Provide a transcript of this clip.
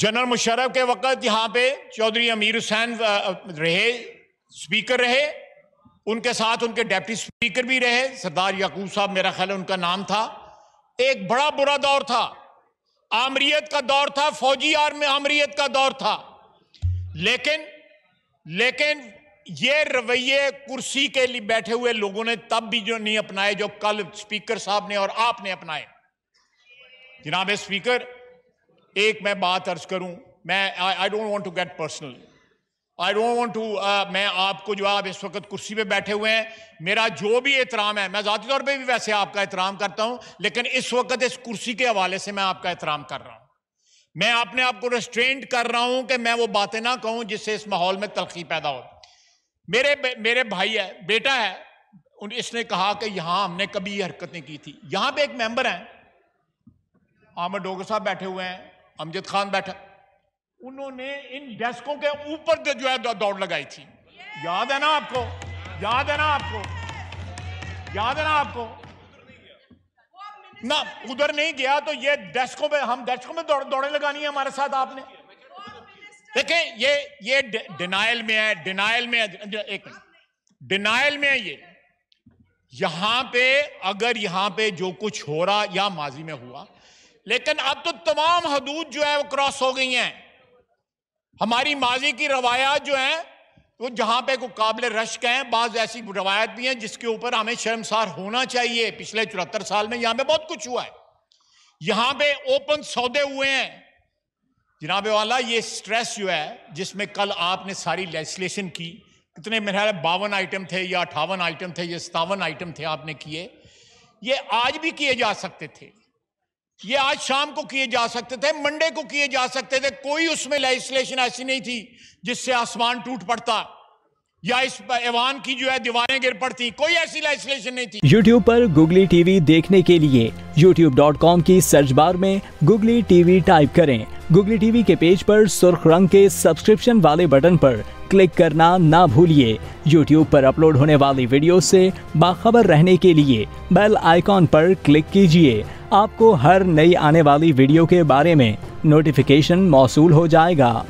General Musharraf के वक्त यहाँ पे चौधरी अमीर हुसैन रहे, स्पीकर रहे, उनके साथ उनके डिप्टी स्पीकर भी रहे, सरदार याकूब साहब मेरा ख्याल है उनका नाम था। एक बड़ा बुरा दौर था, आमरीत का दौर था, फौजी आमरीत का दौर था। लेकिन ये रवैये कुर्सी के लिए बैठे हुए लोगों ने तब भी जो नहीं अपनाए, जो कल स्पीकर साहब ने और आपने अपनाए। जनाब स्पीकर, एक मैं बात अर्ज करूं, मैं I don't want to get personal, I don't want to, मैं आपको जो आप इस वक्त कुर्सी पे बैठे हुए हैं, मेरा जो भी एहतराम है, मैं ज़ाती तौर पे भी वैसे आपका एहतराम करता हूं, लेकिन इस वक्त इस कुर्सी के हवाले से मैं आपका एहतराम कर रहा हूं। मैं अपने आप को रेस्ट्रेंट कर रहा हूं कि मैं वो बातें ना कहूं जिससे इस माहौल में तलखी पैदा हो। मेरे भाई है, बेटा है, इसने कहा कि यहां हमने कभी ये हरकत नहीं की थी। यहां पे एक मेंबर है, अहमद डोगर साहब बैठे हुए हैं, अमजद खान बैठा, उन्होंने इन डेस्कों के ऊपर जो है दौड़ लगाई थी। याद है ना आपको? याद है ना आपको? याद है ना आपको? ना उधर नहीं गया तो ये डेस्कों पे, हम डेस्कों में दौड़े लगानी है हमारे साथ आपने। देखिए ये डिनाइल में है, डिनाइल में है, एक मिनट, डिनाइल में है ये। यहां पे अगर यहां पे जो कुछ हो रहा या माजी में हुआ, लेकिन अब तो तमाम हदूद जो है वो क्रॉस हो गई हैं। हमारी माजी की रवायात जो हैं वो जहां पे कोई काबिल रश्क हैं, बाज ऐसी रवायत भी हैं जिसके ऊपर हमें शर्मसार होना चाहिए। पिछले 74 साल में यहां पे बहुत कुछ हुआ है, यहां पे ओपन सौदे हुए हैं। जनाब वाला, ये स्ट्रेस जो है जिसमें कल आपने सारी लेजिस्लेशन की, कितने मेरे ख्याल 52 आइटम थे या 58 आइटम थे या 57 आइटम थे आपने किए, ये आज भी किए जा सकते थे, ये आज शाम को किए जा सकते थे, मंडे को किए जा सकते थे। कोई उसमें लेजिस्लेशन ऐसी नहीं थी जिससे आसमान टूट पड़ता या इस ऐवान की जो है दीवारें गिर पड़ती, कोई ऐसी लेजिस्लेशन नहीं थी। YouTube पर गुगली टीवी देखने के लिए youtube.com की सर्च बार में गुगली टीवी टाइप करें। गुगली टीवी के पेज पर सुर्ख रंग के सब्सक्रिप्शन वाले बटन पर क्लिक करना ना भूलिए। YouTube पर अपलोड होने वाली वीडियो से बाखबर रहने के लिए बेल आइकॉन पर क्लिक कीजिए। आपको हर नई आने वाली वीडियो के बारे में नोटिफिकेशन मौसूल हो जाएगा।